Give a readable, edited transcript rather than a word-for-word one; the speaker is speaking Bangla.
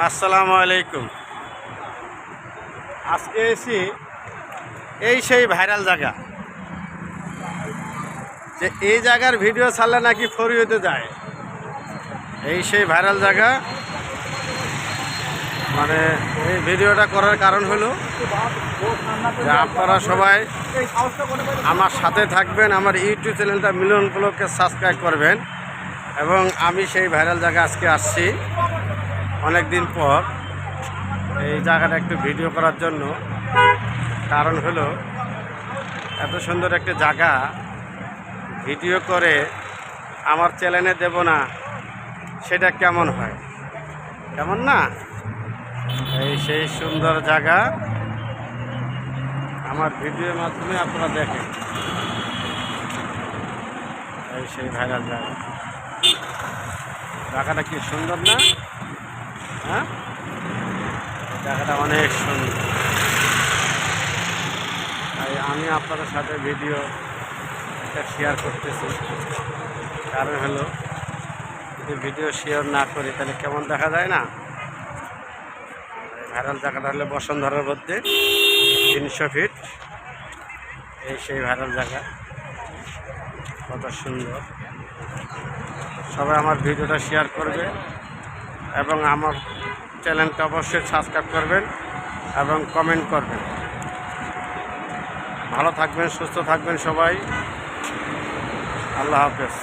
আসসালামু আলাইকুম। আজকে এসি এই সেই ভাইরাল জায়গা, যে এই জায়গার ভিডিও ছাড়লে নাকি ফরিদে যায়। এই সেই ভাইরাল জায়গা, মানে এই ভিডিওটা করার কারণ হলো যে আপনারা সবাই আমার সাথে থাকবেন, আমার ইউটিউব চ্যানেলটা মিলন ব্লগকে সাবস্ক্রাইব করবেন। এবং আমি সেই ভাইরাল জায়গা আজকে আসছি অনেক দিন পর এই জায়গাটা একটু ভিডিও করার জন্য। কারণ হলো এত সুন্দর একটা জায়গা ভিডিও করে আমার চ্যানেলে দেব না, সেটা কেমন হয়? কেমন না? এই সেই সুন্দর জায়গা আমার ভিডিওর মাধ্যমে আপনারা দেখেন। এই সেই ভাইরাল জায়গা, জায়গাটা কি সুন্দর না? হ্যাঁ, জায়গাটা অনেক সুন্দর। তাই আমি আপনাদের সাথে ভিডিও এটা শেয়ার করতেছি। কারণ হলো যদি ভিডিও শেয়ার না করি তাহলে কেমন দেখা যায় না? ভাইরাল জায়গাটা হলো বসুন্ধরার মধ্যে 300 ফিট। এই সেই ভাইরাল জায়গা, কত সুন্দর। সবাই আমার ভিডিওটা শেয়ার করবে এবং আমার চ্যানেলটা অবশ্যই সাবস্ক্রাইব করবেন এবং কমেন্ট করবেন। ভালো থাকবেন, সুস্থ থাকবেন সবাই। আল্লাহ হাফেজ।